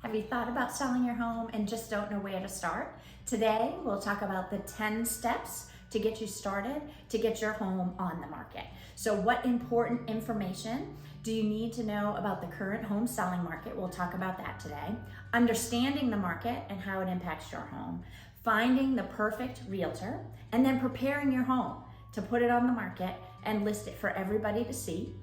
Have you thought about selling your home and just don't know where to start? Today, we'll talk about the 10 steps to get you started to get your home on the market. So what important information do you need to know about the current home selling market? We'll talk about that today. Understanding the market and how it impacts your home. Finding the perfect realtor, and then preparing your home to put it on the market and list it for everybody to see.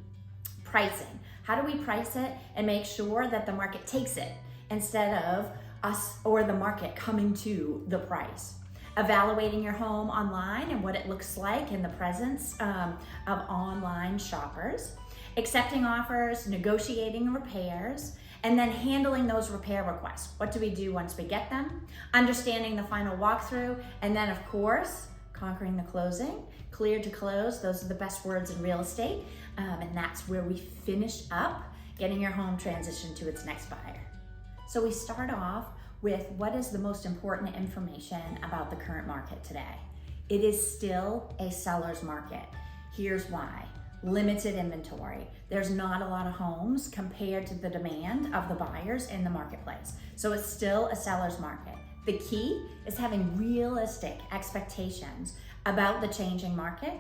Pricing. How do we price it and make sure that the market takes it instead of us or the market coming to the price? Evaluating your home online and what it looks like in the presence of online shoppers. Accepting offers, negotiating repairs, and then handling those repair requests. What do we do once we get them? Understanding the final walkthrough, and then of course, conquering the closing. Clear to close, those are the best words in real estate, and that's where we finish up getting your home transitioned to its next buyer. So we start off with what is the most important information about the current market today. It is still a seller's market. Here's why. Limited inventory. There's not a lot of homes compared to the demand of the buyers in the marketplace. So it's still a seller's market. The key is having realistic expectations about the changing market,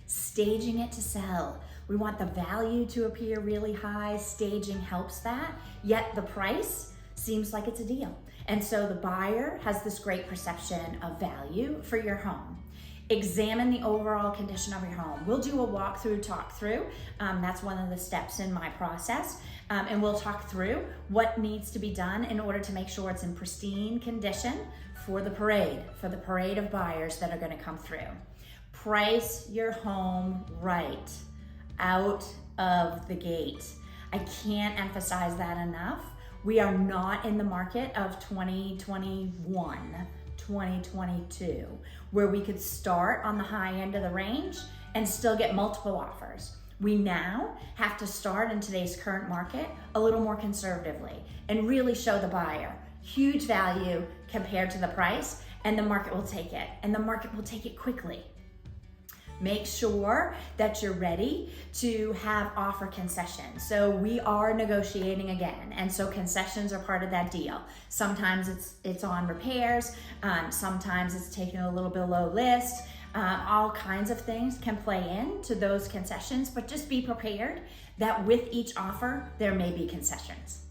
staging it to sell. We want the value to appear really high. Staging helps that, yet the price seems like it's a deal. And so the buyer has this great perception of value for your home. Examine the overall condition of your home. We'll do a walkthrough, talk through. That's one of the steps in my process. And we'll talk through what needs to be done in order to make sure it's in pristine condition for the parade of buyers that are gonna come through. Price your home right out of the gate. I can't emphasize that enough. We are not in the market of 2021, 2022, where we could start on the high end of the range and still get multiple offers. We now have to start in today's current market a little more conservatively and really show the buyer huge value compared to the price, and the market will take it, and the market will take it quickly. Make sure that you're ready to have offer concessions. So we are negotiating again, and so concessions are part of that deal. Sometimes it's on repairs, sometimes it's taken a little below list. All kinds of things can play into those concessions, but just be prepared that with each offer, there may be concessions.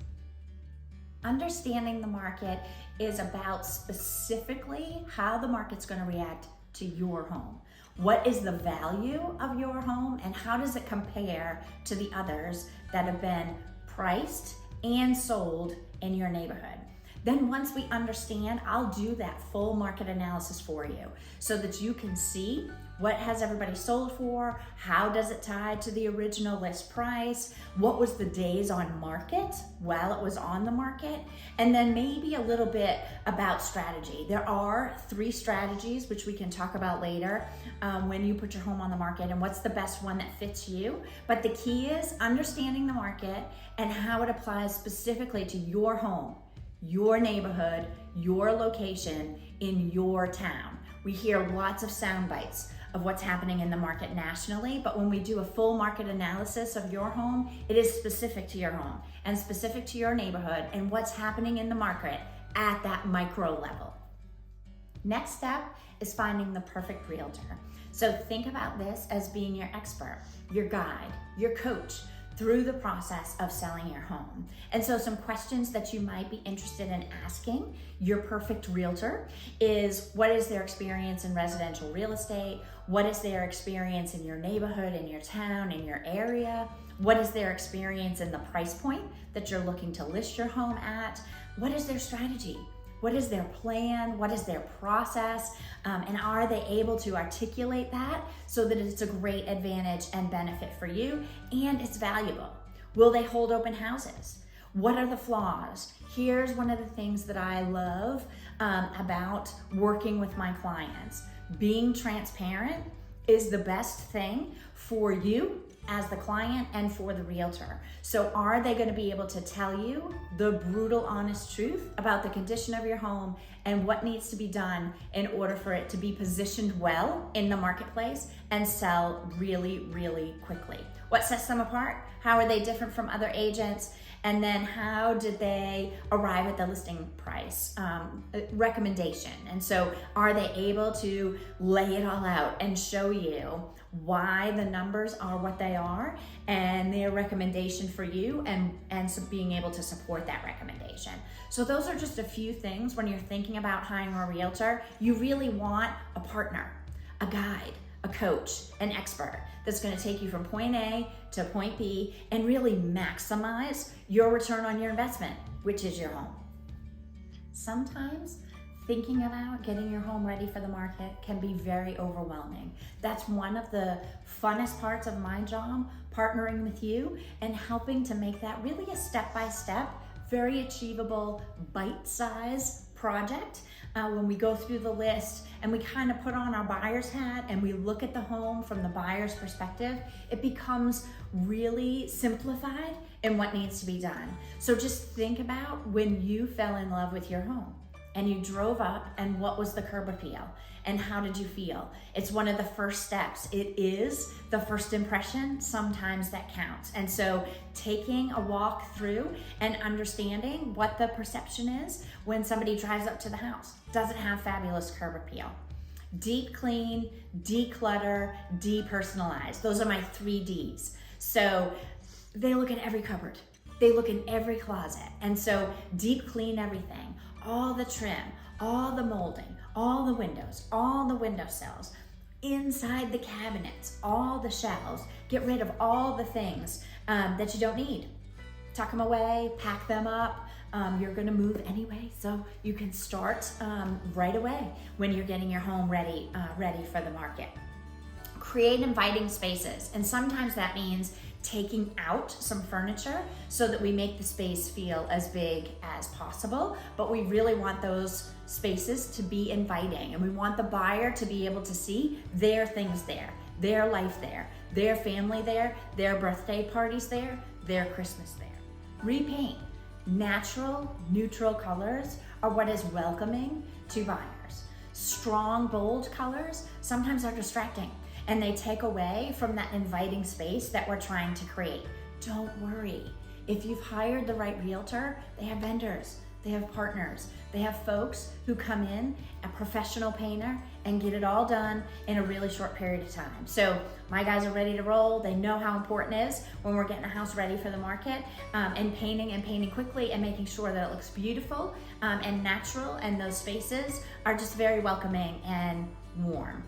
Understanding the market is about specifically how the market's going to react to your home. What is the value of your home and how does it compare to the others that have been priced and sold in your neighborhood? Then once we understand, I'll do that full market analysis for you so that you can see what has everybody sold for, how does it tie to the original list price, what was the days on market while it was on the market, and then maybe a little bit about strategy. There are 3 strategies which we can talk about later when you put your home on the market and what's the best one that fits you. But the key is understanding the market and how it applies specifically to your home, your neighborhood, your location in your town. We hear lots of sound bites of what's happening in the market nationally, but when we do a full market analysis of your home, it is specific to your home and specific to your neighborhood and what's happening in the market at that micro level. Next step is finding the perfect realtor. So think about this as being your expert, your guide, your coach through the process of selling your home. And so some questions that you might be interested in asking your perfect realtor is, what is their experience in residential real estate? What is their experience in your neighborhood, in your town, in your area? What is their experience in the price point that you're looking to list your home at? What is their strategy? What is their plan? What is their process? And are they able to articulate that so that it's a great advantage and benefit for you and it's valuable? Will they hold open houses? What are the flaws? Here's one of the things that I love about working with my clients. Being transparent is the best thing for you as the client and for the realtor. So are they going to be able to tell you the brutal, honest truth about the condition of your home and what needs to be done in order for it to be positioned well in the marketplace and sell really, really quickly? What sets them apart? How are they different from other agents? And then how did they arrive at the listing price recommendation? And so are they able to lay it all out and show you why the numbers are what they are and their recommendation for you, and so being able to support that recommendation. So those are just a few things when you're thinking about hiring a realtor. You really want a partner, a guide, a coach, an expert that's going to take you from point A to point B and really maximize your return on your investment, which is your home. Sometimes thinking about getting your home ready for the market can be very overwhelming. That's one of the funnest parts of my job, partnering with you and helping to make that really a step-by-step, very achievable, bite-size project. When we go through the list and we kind of put on our buyer's hat and we look at the home from the buyer's perspective, it becomes really simplified in what needs to be done. So just think about when you fell in love with your home and you drove up, and what was the curb appeal and how did you feel? It's one of the first steps. It is the first impression, sometimes that counts. And so taking a walk through and understanding what the perception is when somebody drives up to the house. Does it have fabulous curb appeal? Deep clean, declutter, depersonalize. Those are my 3 Ds. So they look in every cupboard. They look in every closet. And so deep clean everything. All the trim, all the molding, all the windows, all the windowsills, inside the cabinets, all the shelves. Get rid of all the things that you don't need. Tuck them away, pack them up. You're gonna move anyway, so you can start right away when you're getting your home ready for the market. Create inviting spaces, and sometimes that means taking out some furniture so that we make the space feel as big as possible, but we really want those spaces to be inviting, and we want the buyer to be able to see their things there, their life there, their family there, their birthday parties there, their Christmas there. Repaint. Natural, neutral colors are what is welcoming to buyers. Strong, bold colors sometimes are distracting, and they take away from that inviting space that we're trying to create. Don't worry. If you've hired the right realtor, they have vendors, they have partners, they have folks who come in, a professional painter, and get it all done in a really short period of time. So my guys are ready to roll. They know how important it is when we're getting a house ready for the market, and painting quickly and making sure that it looks beautiful and natural, and those spaces are just very welcoming and warm.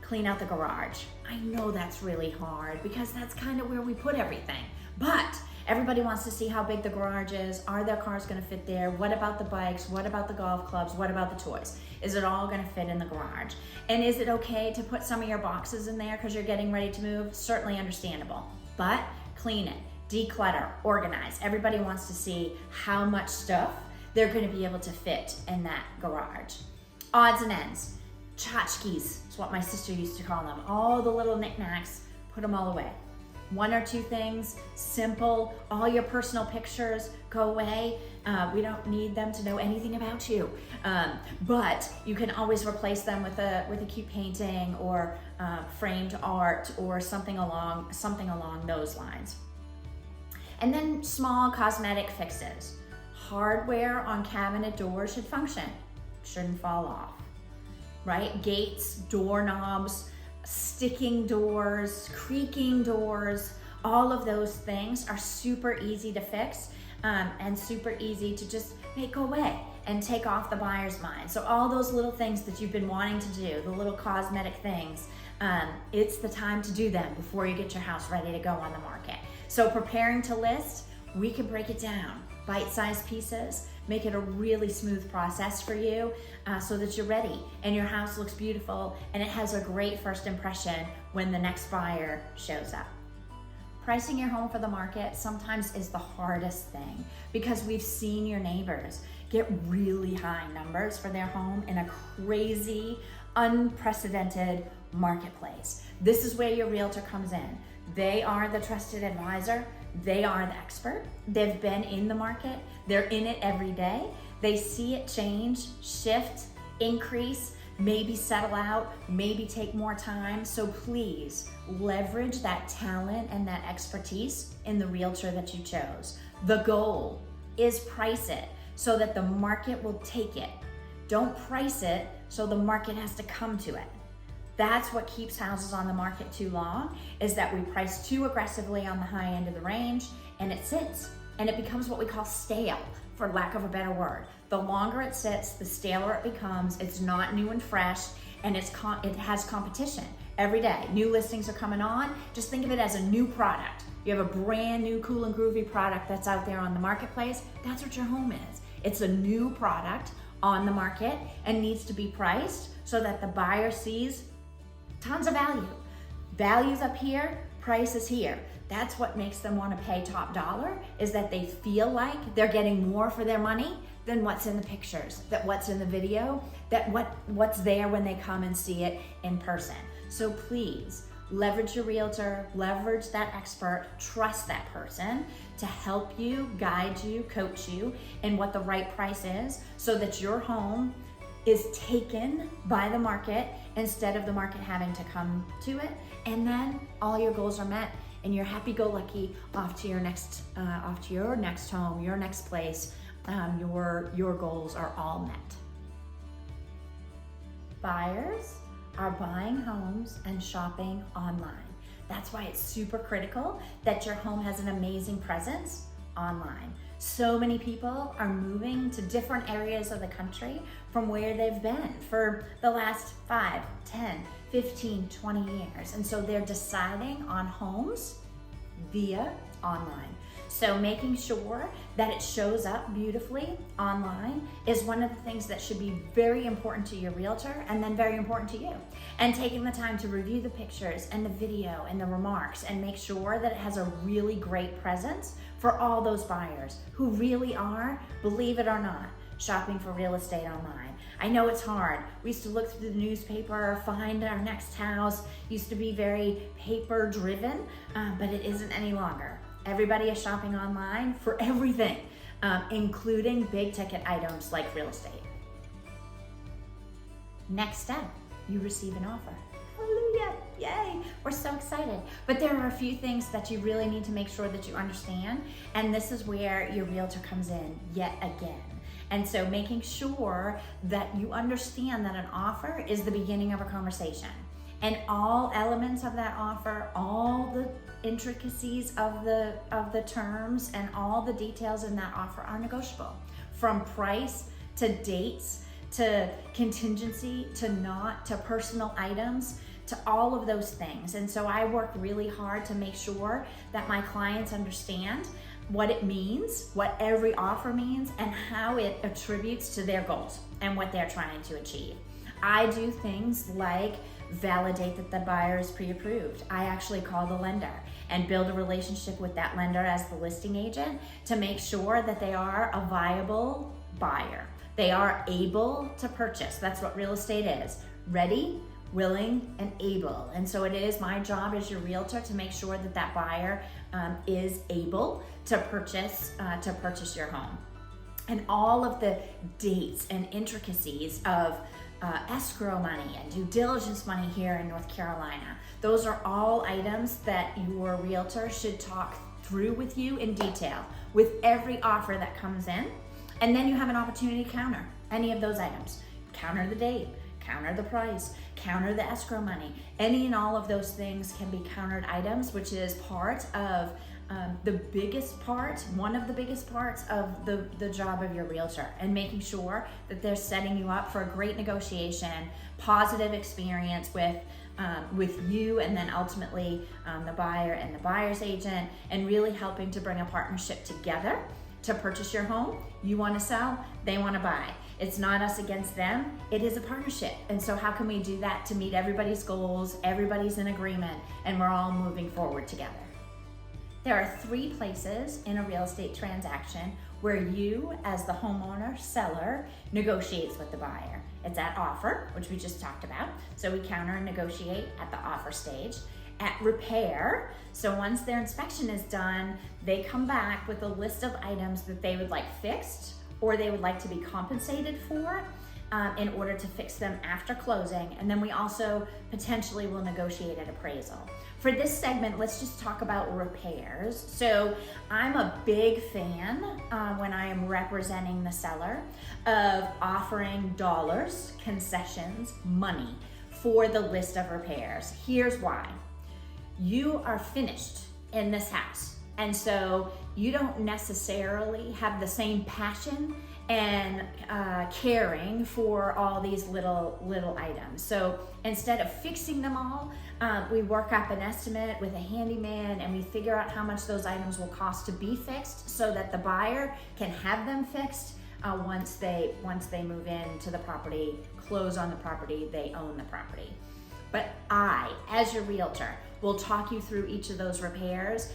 Clean out the garage. I know that's really hard because that's kind of where we put everything, but everybody wants to see how big the garage is. Are their cars gonna fit there? What about the bikes? What about the golf clubs? What about the toys? Is it all gonna fit in the garage? And is it okay to put some of your boxes in there because you're getting ready to move? Certainly understandable, but clean it, declutter, organize. Everybody wants to see how much stuff they're gonna be able to fit in that garage. Odds and ends. Tchotchkes is what my sister used to call them. All the little knickknacks, put them all away. 1 or 2 things, simple, all your personal pictures, go away. We don't need them to know anything about you. But you can always replace them with a cute painting or framed art or something along those lines. And then small cosmetic fixes. Hardware on cabinet doors should function, shouldn't fall off. Right? Gates, doorknobs, sticking doors, creaking doors, all of those things are super easy to fix and super easy to just make go away and take off the buyer's mind. So all those little things that you've been wanting to do, the little cosmetic things, it's the time to do them before you get your house ready to go on the market. So preparing to list, we can break it down, bite-sized pieces, make it a really smooth process for you so that you're ready and your house looks beautiful and it has a great first impression when the next buyer shows up. Pricing your home for the market sometimes is the hardest thing because we've seen your neighbors get really high numbers for their home in a crazy, unprecedented marketplace. This is where your realtor comes in. They are the trusted advisor. They are the expert. They've been in the market. They're in it every day. They see it change, shift, increase. maybe settle out, maybe take more time. So please leverage that talent and that expertise in the realtor that you chose. The goal is price it so that the market will take it. Don't price it so the market has to come to it. That's what keeps houses on the market too long, is that we price too aggressively on the high end of the range and it sits and it becomes what we call stale, for lack of a better word. The longer it sits, the staler it becomes. It's not new and fresh, and it has competition every day. New listings are coming on. Just think of it as a new product. You have a brand new cool and groovy product that's out there on the marketplace. That's what your home is. It's a new product on the market and needs to be priced so that the buyer sees tons of value. Value's up here, price is here. That's what makes them want to pay top dollar, is that they feel like they're getting more for their money than what's in the pictures, that what's in the video, that what's there when they come and see it in person. So please leverage your realtor, leverage that expert, trust that person to help you, guide you, coach you in what the right price is, so that your home is taken by the market instead of the market having to come to it. And then all your goals are met and you're happy-go-lucky off to your next home, your next place. Your goals are all met. Buyers are buying homes and shopping online. That's why it's super critical that your home has an amazing presence online. So many people are moving to different areas of the country from where they've been for the last 5, 10, 15, 20 years. And so they're deciding on homes via online. So making sure that it shows up beautifully online is one of the things that should be very important to your realtor, and then very important to you. And taking the time to review the pictures and the video and the remarks and make sure that it has a really great presence for all those buyers who really are, believe it or not, shopping for real estate online. I know it's hard. We used to look through the newspaper, find our next house. Used to be very paper driven, but it isn't any longer. Everybody is shopping online for everything, including big ticket items like real estate. Next step, you receive an offer. Hallelujah, yay, we're so excited. But there are a few things that you really need to make sure that you understand, and this is where your realtor comes in yet again. And so making sure that you understand that an offer is the beginning of a conversation. And all elements of that offer, all the intricacies of the terms and all the details in that offer are negotiable. From price to dates to contingency to personal items, to all of those things. And so I work really hard to make sure that my clients understand what it means, what every offer means, and how it attributes to their goals and what they're trying to achieve. I do things like validate that the buyer is pre-approved. I actually call the lender and build a relationship with that lender as the listing agent to make sure that they are a viable buyer. They are able to purchase. That's what real estate is. Ready, willing, and able. And so it is my job as your realtor to make sure that that buyer is able to purchase your home. And all of the dates and intricacies of escrow money and due diligence money here in North Carolina. Those are all items that your realtor should talk through with you in detail with every offer that comes in. And then you have an opportunity to counter any of those items. Counter the date, counter the price, counter the escrow money. Any and all of those things can be countered items, which is part of one of the biggest parts of the job of your realtor, and making sure that they're setting you up for a great negotiation, positive experience with you, and then ultimately the buyer and the buyer's agent, and really helping to bring a partnership together to purchase your home. You want to sell, they want to buy. It's not us against them, it is a partnership. And so how can we do that to meet everybody's goals, everybody's in agreement, and we're all moving forward together? There are 3 places in a real estate transaction where you, as the homeowner, seller, negotiates with the buyer. It's at offer, which we just talked about. So we counter and negotiate at the offer stage. At repair, so once their inspection is done, they come back with a list of items that they would like fixed or they would like to be compensated for. in order to fix them after closing. And then we also potentially will negotiate an appraisal. For this segment, let's just talk about repairs. So I'm a big fan when I am representing the seller of offering dollars, concessions, money for the list of repairs. Here's why. You are finished in this house, and so you don't necessarily have the same passion and caring for all these little items. So instead of fixing them all, we work up an estimate with a handyman, and we figure out how much those items will cost to be fixed so that the buyer can have them fixed once they move into the property, close on the property, they own the property. But I, as your realtor, will talk you through each of those repairs.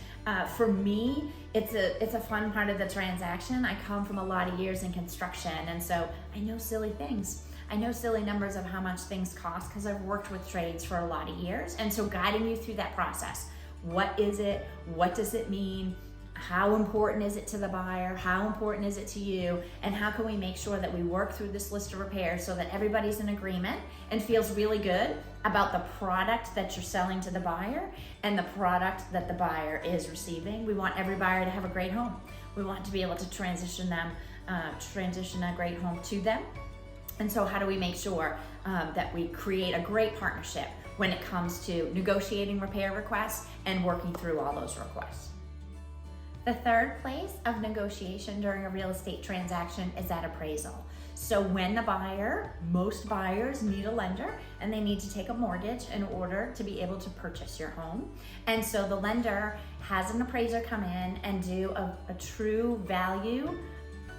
For me, it's a fun part of the transaction. I come from a lot of years in construction, and so I know silly things. I know silly numbers of how much things cost because I've worked with trades for a lot of years. And so guiding you through that process. What is it? What does it mean? How important is it to the buyer? How important is it to you? And how can we make sure that we work through this list of repairs so that everybody's in agreement and feels really good about the product that you're selling to the buyer and the product that the buyer is receiving? We want every buyer to have a great home. We want to be able to transition a great home to them. And so how do we make sure that we create a great partnership when it comes to negotiating repair requests and working through all those requests? The third place of negotiation during a real estate transaction is at appraisal. So when most buyers need a lender and they need to take a mortgage in order to be able to purchase your home. And so the lender has an appraiser come in and do a true value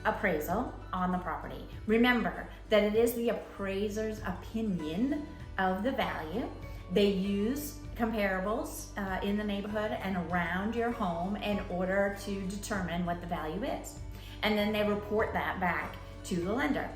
appraisal on the property. Remember that it is the appraiser's opinion of the value. They use comparables in the neighborhood and around your home in order to determine what the value is. And then they report that back to the lender.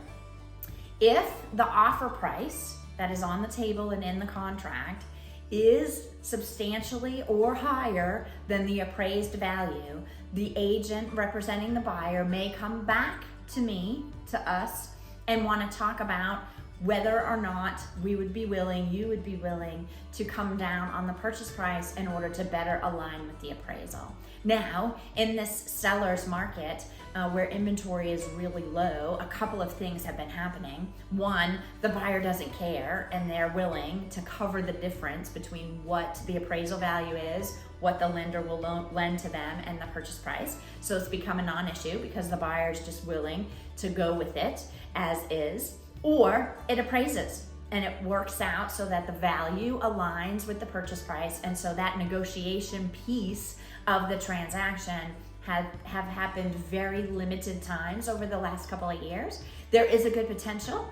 If the offer price that is on the table and in the contract is substantially or higher than the appraised value, the agent representing the buyer may come back to us, and want to talk about whether or not you would be willing to come down on the purchase price in order to better align with the appraisal. Now, in this seller's market, where inventory is really low, a couple of things have been happening. One, the buyer doesn't care and they're willing to cover the difference between what the appraisal value is, what the lender will lend to them, and the purchase price. So it's become a non-issue because the buyer is just willing to go with it as is. Or it appraises and it works out so that the value aligns with the purchase price, and so that negotiation piece of the transaction have happened very limited times over the last couple of years. There is a good potential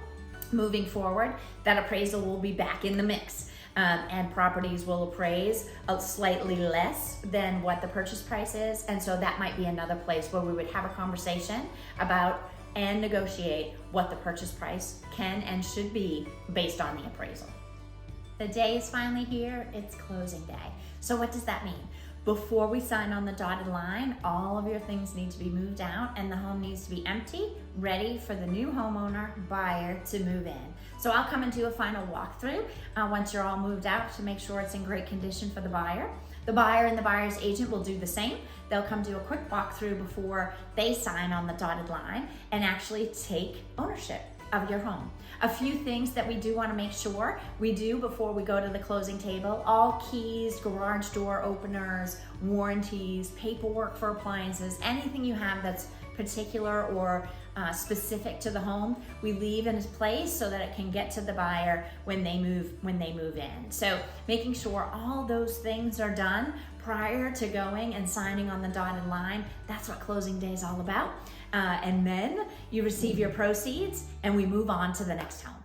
moving forward that appraisal will be back in the mix, and properties will appraise slightly less than what the purchase price is, and so that might be another place where we would have a conversation about and negotiate what the purchase price can and should be based on the appraisal. The day is finally here, it's closing day. So what does that mean? Before we sign on the dotted line, all of your things need to be moved out and the home needs to be empty, ready for the new homeowner, buyer to move in. So I'll come and do a final walkthrough once you're all moved out to make sure it's in great condition for the buyer. The buyer and the buyer's agent will do the same. They'll come do a quick walkthrough before they sign on the dotted line and actually take ownership of your home. A few things that we do want to make sure we do before we go to the closing table: all keys, garage door openers, warranties, paperwork for appliances, anything you have that's particular or specific to the home, we leave in its place so that it can get to the buyer when they move in. So making sure all those things are done prior to going and signing on the dotted line, that's what closing day is all about. And then you receive your proceeds and we move on to the next home.